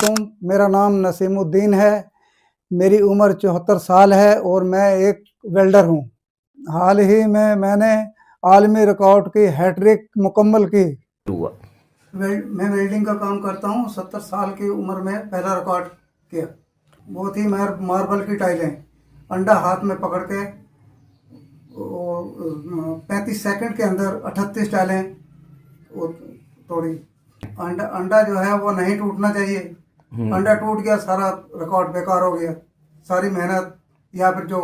मेरा नाम नसीमुद्दीन है। मेरी उम्र 74 साल है और मैं एक वेल्डर हूँ। हाल ही में मैंने आलमी रिकॉर्ड की हैट्रिक मुकम्मल की। हुआ मैं वेल्डिंग का काम करता हूँ। 70 साल की उम्र में पहला रिकॉर्ड किया। बहुत ही मार्बल की टाइलें अंडा हाथ में पकड़ के 35 सेकंड के अंदर 38 टाइलें वो तोड़ी। अंडा जो है वो नहीं टूटना चाहिए। अंडा टूट गया, सारा रिकॉर्ड बेकार हो गया। सारी मेहनत या फिर जो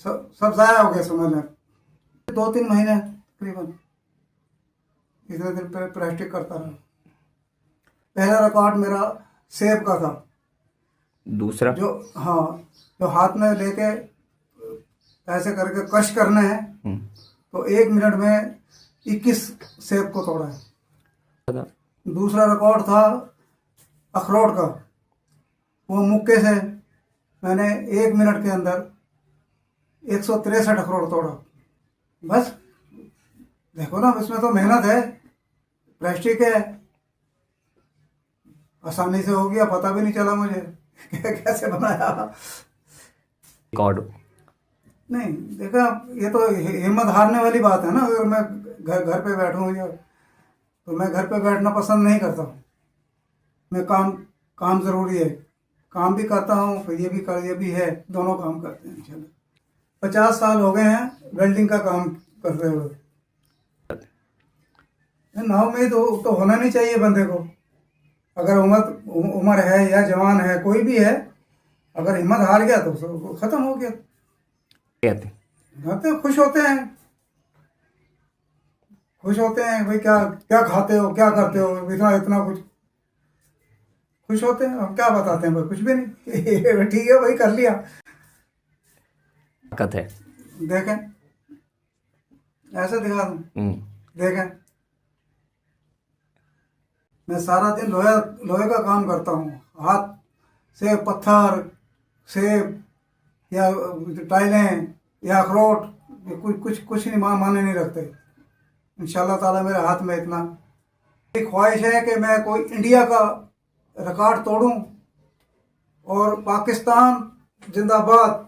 सब ज़ाया हो गया समझ लें। 2-3 महीने तकरीबन इतने दिन पे प्रैक्टिस करता रहा। पहला रिकॉर्ड मेरा सेब का था। दूसरा जो हाथ में लेके ऐसे करके कश करने हैं तो 1 मिनट में 21 सेब को तोड़ा है। दूसरा रिकॉर्ड था अखरोट का। वो मुक्के से मैंने 1 मिनट के अंदर 163 अखरोट तोड़ा। बस देखो ना, इसमें तो मेहनत है, प्लास्टिक है। आसानी से हो गया, पता भी नहीं चला मुझे कैसे बनाया। रिकॉर्ड नहीं देखा, ये तो हिम्मत हारने वाली बात है ना। अगर मैं घर पे बैठूं या तो मैं घर पे बैठना पसंद नहीं करता। मैं काम ज़रूरी है, काम भी करता हूँ, फिर ये भी है, दोनों काम करते हैं। चलो 50 साल हो गए हैं वेल्डिंग का काम करते हुए। नाउम्मीद तो होना नहीं चाहिए बंदे को। अगर उम्र है या जवान है, कोई भी है, अगर हिम्मत हार गया तो ख़त्म हो गया। कहते खुश होते हैं भाई, क्या क्या खाते हो, क्या करते हो, इतना कुछ खुश होते हैं। अब क्या बताते हैं भाई, कुछ भी नहीं ठीक है भाई, कर लिया। ताकत है, देखें ऐसे दिखा दूं, देखें मैं सारा दिन लोहे का काम करता हूँ। हाथ से पत्थर, सेब या टाइलें या अखरोट, कुछ नहीं माने नहीं रखते। इंशाल्लाह ताला मेरे हाथ में इतना ख्वाहिश है कि मैं कोई इंडिया का रिकॉर्ड तोड़ूं और पाकिस्तान जिंदाबाद।